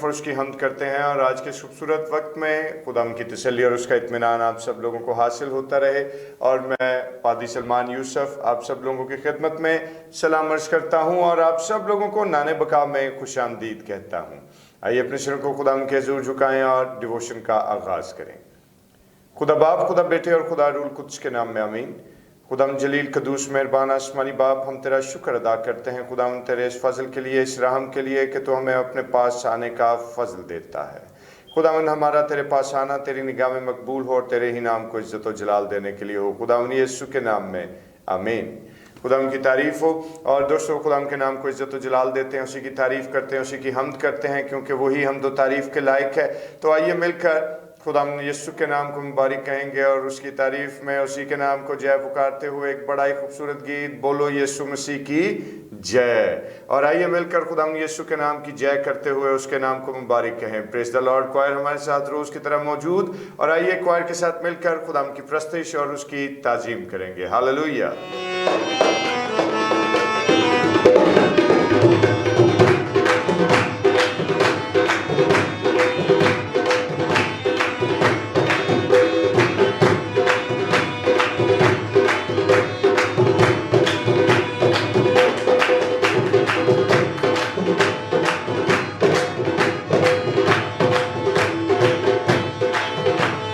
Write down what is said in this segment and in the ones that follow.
तारीफ़ और उसकी हम्द करते हैं। और आज के इस खूबसूरत वक्त में खुदाम की तसल्ली और उसका इत्मीनान आप सब लोगों को हासिल होता रहे। और मैं पादी सलमान यूसुफ आप सब लोगों की खिदमत में सलाम अर्ज़ करता हूँ और आप सब लोगों को नाने बका में खुश आमदीद कहता हूँ। आइए अपने सिर को खुदाम के हुज़ूर झुकाएँ और डिवोशन का आगाज़ करें। खुदा बाप, खुदा बेटे और खुदा रूल कुद्स के नाम में आमीन। खुदाम जलील कदूस मेहरबान आसमानी बाप, हम तेरा शुक्र अदा करते हैं खुदाम तेरे इस फजल के लिए, इस रहम के लिए कि तू हमें अपने पास आने का फजल देता है। खुदावन हमारा तेरे पास आना तेरी निगाह में मकबूल हो और तेरे ही नाम को इज्जत और जलाल देने के लिए हो। खुदावन यीशु के नाम में आमीन। खुदाम की तारीफ़ हो। और दोस्तों, खुदाम के नाम को इज्जत और जलाल देते हैं, उसी की तारीफ़ करते हैं, उसी की हम्द करते हैं, क्योंकि वही हम्द और तारीफ़ के लायक है। तो आइए मिलकर खुदाम यीशु के नाम को मुबारक कहेंगे और उसकी तारीफ़ में उसी के नाम को जय पुकारते हुए एक बड़ा ही खूबसूरत गीत, बोलो यीशु मसीह की जय। और आइए मिलकर खुदाम यीशु के नाम की जय करते हुए उसके नाम को मुबारक कहें। Praise the Lord. क्वायर हमारे साथ रोज़ की तरह मौजूद, और आइए क्वायर के साथ मिलकर खुदाम की प्रस्तुति और उसकी ताज़ीम करेंगे। हालेलुया।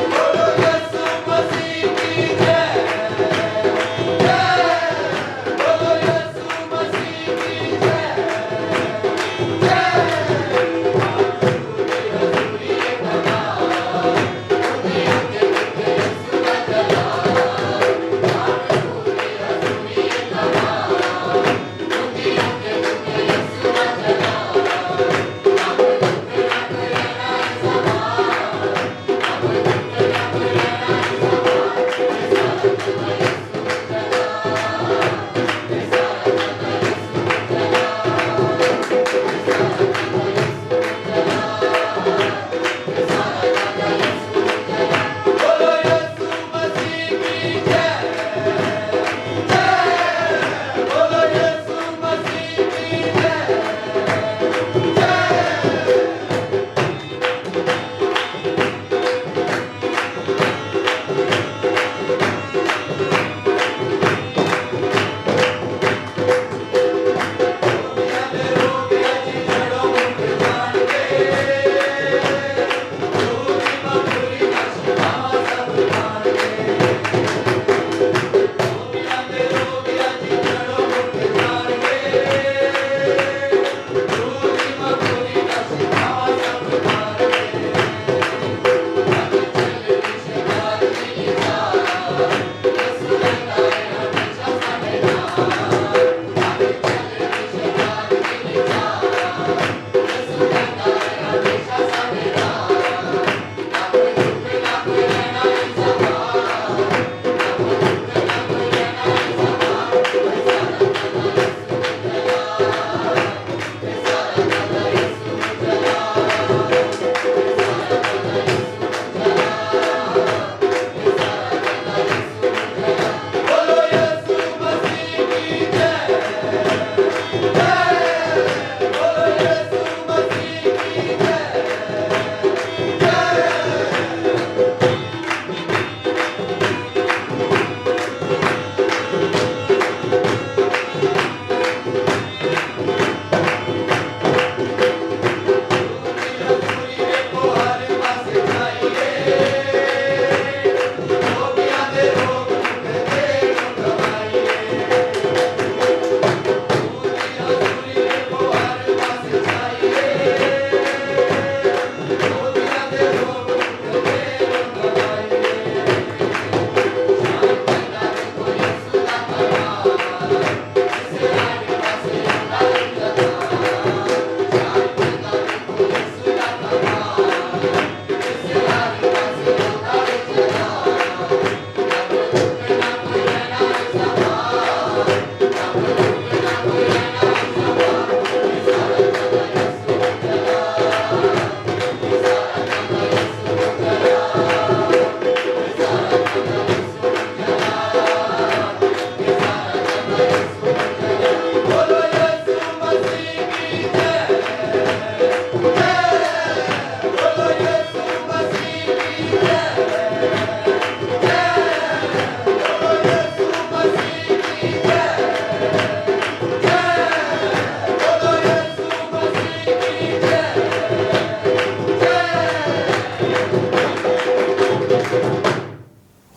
बोलो यीशु मसीह की जय, जय।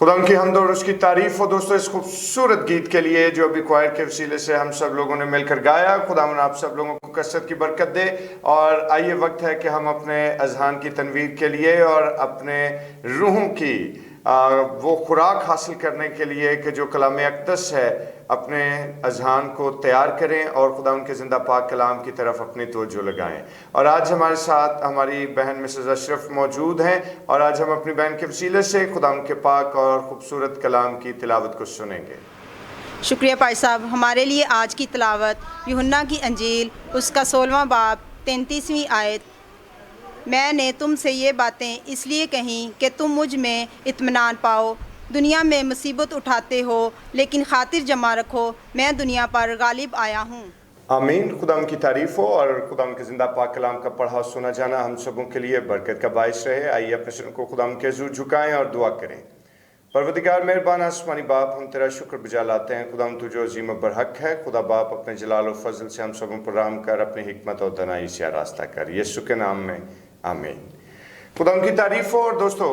खुदा की हम्द और उसकी तारीफ हो दोस्तों इस खूबसूरत गीत के लिए जो अभी क्वायर के वसीले से हम सब लोगों ने मिलकर गाया। खुदा आप सब लोगों को कसरत की बरकत दे। और आइए वक्त है कि हम अपने अजहान की तनवीर के लिए और अपने रूहों की वो खुराक हासिल करने के लिए कि जो कलाम अक़दस है अपने अजहान को तैयार करें और खुदा उनके ज़िंदा पाक कलाम की तरफ अपनी तवज्जो लगाएं। और आज हमारे साथ हमारी बहन मिसेस अशरफ मौजूद हैं और आज हम अपनी बहन के वसीले से खुदा उनके पाक और ख़ूबसूरत कलाम की तिलावत को सुनेंगे। शुक्रिया भाई साहब। हमारे लिए आज की तिलावत यूहन्ना की अंजील उसका 16वां बाब 33वीं आयत। मैंने तुमसे ये बातें इसलिए कहीं कि तुम मुझ में इत्मीनान पाओ। दुनिया में मुसीबत उठाते हो लेकिन खातिर जमा रखो, मैं दुनिया पर गालिब आया हूँ। आमीन। खुदा की तारीफ हो और खुदा के ज़िंदा पाक कलाम का पढ़ा सुना जाना हम सबों के लिए बरकत का बाइस रहे। आइए अपने सिर को खुदा के हुज़ूर झुकाएं और दुआ करें। परवरदिगार मेहरबान आसमानी बाप, हम तेरा शुक्र बजा लाते हैं खुदा तू जो अजीम बरहक है। खुदा बाप अपने जलाल और फजल से हम सबों पर रहम कर, अपनी हिकमत और दनाई से रास्ता कर, यीशु के नाम में आमीन। खुदा की तारीफ हो। और दोस्तों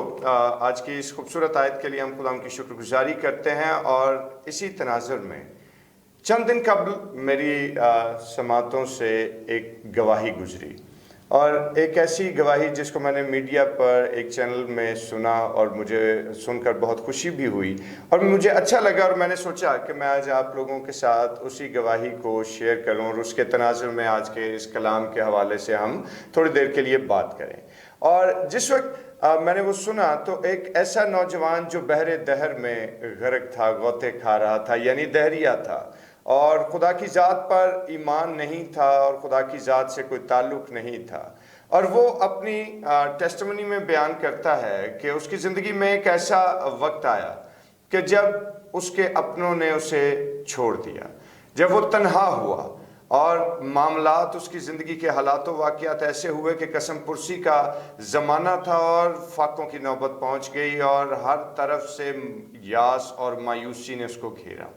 आज की इस खूबसूरत आयत के लिए हम खुदा की शुक्रगुजारी करते हैं। और इसी तनाजुर में चंद दिन कबल मेरी समातों से एक गवाही गुजरी और एक ऐसी गवाही जिसको मैंने मीडिया पर एक चैनल में सुना और मुझे सुनकर बहुत खुशी भी हुई और मुझे अच्छा लगा। और मैंने सोचा कि मैं आज आप लोगों के साथ उसी गवाही को शेयर करूं और उसके तनाजुर में आज के इस कलाम के हवाले से हम थोड़ी देर के लिए बात करें। और जिस वक्त मैंने वो सुना तो एक ऐसा नौजवान जो बहरे दहर में गर्क था, गौते खा रहा था, यानी दहरिया था और खुदा की ज़ात पर ईमान नहीं था और खुदा की ज़ात से कोई ताल्लुक़ नहीं था। और वो अपनी टेस्टिमनी में बयान करता है कि उसकी ज़िंदगी में एक ऐसा वक्त आया कि जब उसके अपनों ने उसे छोड़ दिया, जब वो तन्हा हुआ और मामलात उसकी ज़िंदगी के हालात वाक़यात ऐसे हुए कि कसम पुरसी का ज़माना था और फाकों की नौबत पहुँच गई और हर तरफ से यास और मायूसी ने उसको घेरा।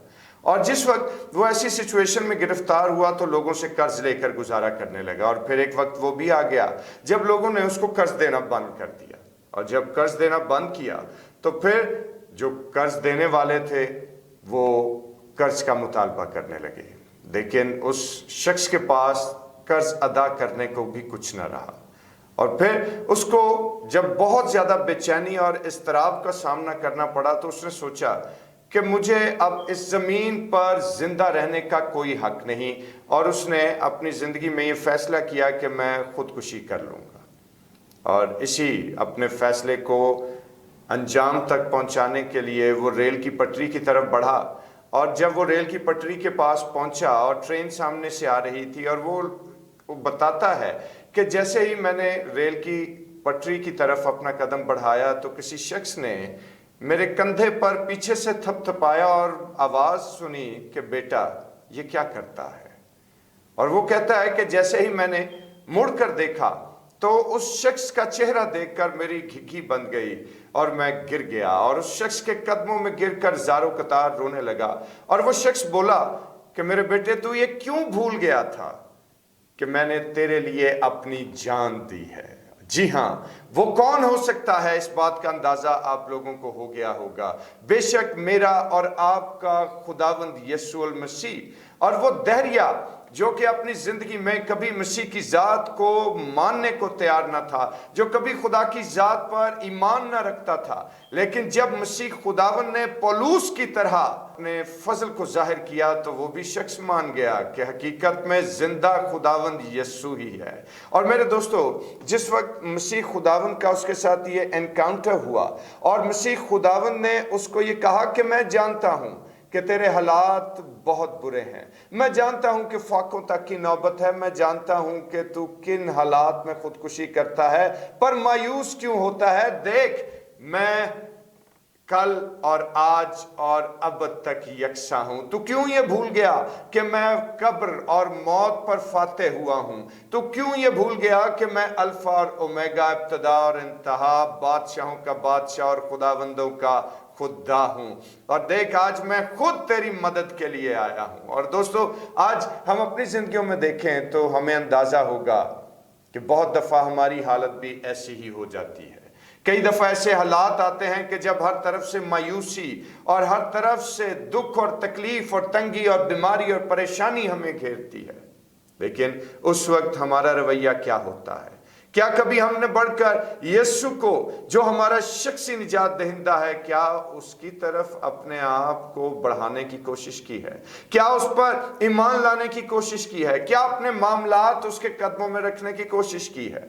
और जिस वक्त वो ऐसी सिचुएशन में गिरफ्तार हुआ तो लोगों से कर्ज लेकर गुजारा करने लगा। और फिर एक वक्त वो भी आ गया जब लोगों ने उसको कर्ज देना बंद कर दिया। और जब कर्ज देना बंद किया तो फिर जो कर्ज देने वाले थे वो कर्ज का मुतालबा करने लगे, लेकिन उस शख्स के पास कर्ज अदा करने को भी कुछ न रहा। और फिर उसको जब बहुत ज़्यादा बेचैनी और इस्तराब का सामना करना पड़ा तो उसने सोचा कि मुझे अब इस ज़मीन पर ज़िंदा रहने का कोई हक नहीं। और उसने अपनी ज़िंदगी में ये फ़ैसला किया कि मैं ख़ुदकुशी कर लूँगा। और इसी अपने फ़ैसले को अंजाम तक पहुँचाने के लिए वो रेल की पटरी की तरफ बढ़ा। और जब वो रेल की पटरी के पास पहुँचा और ट्रेन सामने से आ रही थी और वो बताता है कि जैसे ही मैंने रेल की पटरी की तरफ अपना कदम बढ़ाया तो किसी शख्स ने मेरे कंधे पर पीछे से थपथपाया और आवाज़ सुनी कि बेटा ये क्या करता है। और वो कहता है कि जैसे ही मैंने मुड़कर देखा तो उस शख्स का चेहरा देखकर मेरी घिघी बंद गई और मैं गिर गया और उस शख्स के कदमों में गिरकर ज़ारो कतार रोने लगा। और वो शख्स बोला कि मेरे बेटे तू ये क्यों भूल गया था कि मैंने तेरे लिए अपनी जान दी है। जी हाँ, वो कौन हो सकता है इस बात का अंदाज़ा आप लोगों को हो गया होगा। बेशक मेरा और आपका खुदावंद यीशु मसीह। और वो दहरिया जो कि अपनी ज़िंदगी में कभी मसीह की ज़ात को मानने को तैयार न था, जो कभी खुदा की ज़ात पर ईमान न रखता था, लेकिन जब मसीह खुदावंद ने पौलुस की तरह अपने फजल को जाहिर किया तो वो भी शख्स मान गया कि हकीकत में जिंदा खुदावंद यीशु ही है। और मेरे दोस्तों, जिस वक्त मसीह खुदावंद का उसके साथ ये एनकाउंटर हुआ और मसीह खुदावंद ने उसको ये कहा कि मैं जानता हूँ कि तेरे हालात बहुत बुरे हैं, मैं जानता हूं कि फाकों तक की नौबत है, मैं जानता हूं कि तू किन हालात में खुदकुशी करता है, पर मायूस क्यों होता है। देख, मैं कल और आज और अब तक यकसा हूं। तू क्यों ये भूल गया कि मैं कब्र और मौत पर फातेह हुआ हूं। तू क्यों ये भूल गया कि मैं अल्फा और ओमेगा, इब्तदा और इंतहा, बादशाहों का बादशाह और खुदावंदों का खुदा हूं। और देख, आज मैं खुद तेरी मदद के लिए आया हूं। और दोस्तों, आज हम अपनी जिंदगियों में देखें तो हमें अंदाजा होगा कि बहुत दफा हमारी हालत भी ऐसी ही हो जाती है कई दफ़ा ऐसे हालात आते हैं कि जब हर तरफ से मायूसी और हर तरफ से दुख और तकलीफ और तंगी और बीमारी और परेशानी हमें घेरती है, लेकिन उस वक्त हमारा रवैया क्या होता है? क्या कभी हमने बढ़कर यीशु को, जो हमारा शख्सी निजात दहिंदा है, क्या उसकी तरफ अपने आप को बढ़ाने की कोशिश की है? क्या उस पर ईमान लाने की कोशिश की है? क्या अपने मामलात उसके कदमों में रखने की कोशिश की है?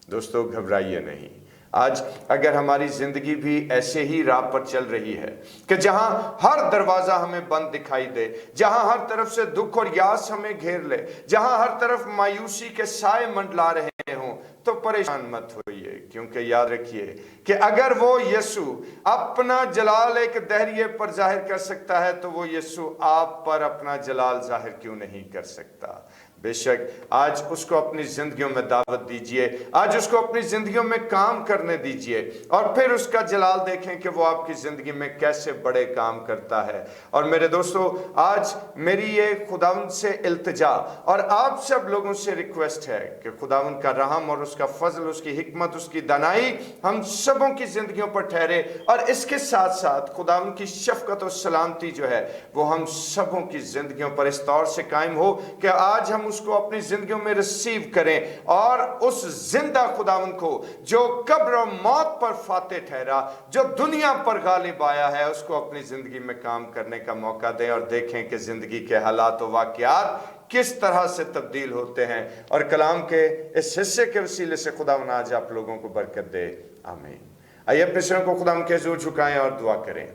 दोस्तों, घबराइए नहीं। आज अगर हमारी जिंदगी भी ऐसे ही राह पर चल रही है कि जहां हर दरवाजा हमें बंद दिखाई दे, जहां हर तरफ से दुख और यास हमें घेर ले, जहां हर तरफ मायूसी के साए मंडला रहे हों, तो परेशान मत होइए, क्योंकि याद रखिए कि अगर वो यीशु अपना जलाल एक दहरिये पर जाहिर कर सकता है, तो वो यीशु आप पर अपना जलाल जाहिर क्यों नहीं कर सकता? बेशक आज उसको अपनी जिंदगियों में दावत दीजिए, आज उसको अपनी जिंदगियों में काम करने दीजिए, और फिर उसका जलाल देखें कि वो आपकी जिंदगी में कैसे बड़े काम करता है। और मेरे दोस्तों, आज मेरी ये खुदावंद से इल्तिजा और आप सब लोगों से रिक्वेस्ट है कि खुदावंद का रहम और उसका फजल, उसकी हिकमत, उसकी दानाई हम सबों की जिंदगियों पर ठहरे, और इसके साथ साथ खुदावंद की शफकत और सलामती जो है वो हम सबों की जिंदगियों पर इस तौर से कायम हो कि आज हम उसको अपनी जिंदगियों में रिसीव करें, और उस जिंदा खुदावंद को जो कब्र और मौत पर फाते ठहरा, जो दुनिया पर गालिब आया है, उसको अपनी जिंदगी में काम करने का मौका दें, और देखें कि जिंदगी के हालात और वाकयात किस तरह से तब्दील होते हैं। और कलाम के इस हिस्से के वसीले से खुदावंद आज आप लोगों को बरकत दे। आमीन। आइए अपने सिरों को खुदावंद के हुजूर झुकाएं और दुआ करें।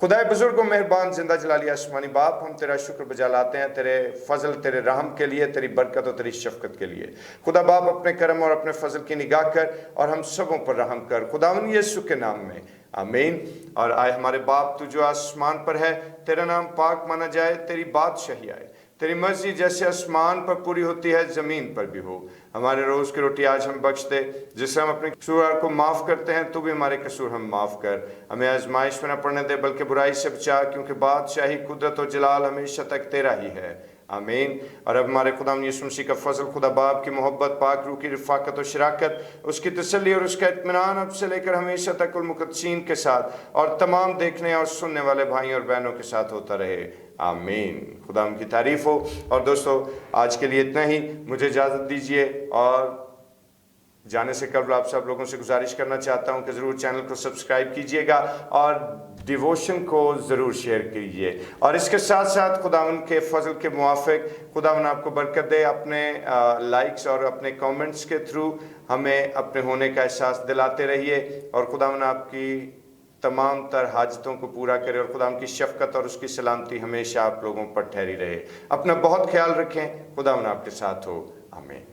खुदाए बुजुर्ग मेहरबान जिंदा जलाली आसमानी बाप, हम तेरा शुक्र बजा लाते हैं तेरे फजल, तेरे रहम के लिए, तेरी बरकत और तेरी शफकत के लिए। खुदा बाप, अपने करम और अपने फजल की निगाह कर और हम सबों पर रहम कर, खुदावन यीशु के नाम में, आमीन। और आए हमारे बाप, तू जो आसमान पर है, तेरा नाम पाक माना जाए, तेरी बादशाही आए, तेरी मर्जी जैसे आसमान पर पूरी होती है जमीन पर भी हो। हमारे रोज की रोटी आज हम बख्श दे, जिससे हम अपने कसूर को माफ करते हैं, तू भी हमारे कसूर हम माफ कर। हमें आजमाइश में न पड़ने दे, बल्कि बुराई से बचा, क्योंकि बादशाही, कुदरत और जलाल हमेशा तक तेरा ही है। आमीन। और अब हमारे खुदाम यीशु मसीह का फजल, खुदा बाप की मोहब्बत, पाक रूह की रिफाकत और शराकत, उसकी तसल्ली और उसका इत्मीनान अब से लेकर हमेशा तक उल मुक़द्दसीन के साथ और तमाम देखने और सुनने वाले भाई और बहनों के साथ होता रहे। आमीन। खुदाम की तारीफ हो। और दोस्तों, आज के लिए इतना ही, मुझे इजाज़त दीजिए, और जाने से कबल आप सब लोगों से गुजारिश करना चाहता हूं कि ज़रूर चैनल को सब्सक्राइब कीजिएगा और डिवोशन को ज़रूर शेयर कीजिए। और इसके साथ साथ खुदावन के फजल के मुआफ़िक खुदावन आपको बरकत दे। अपने लाइक्स और अपने कमेंट्स के थ्रू हमें अपने होने का एहसास दिलाते रहिए, और खुदावन आपकी तमाम तर हाजतों को पूरा करे, और खुदावन की शफकत और उसकी सलामती हमेशा आप लोगों पर ठहरी रहे। अपना बहुत ख्याल रखें। खुदावन आपके साथ हो। आमीन।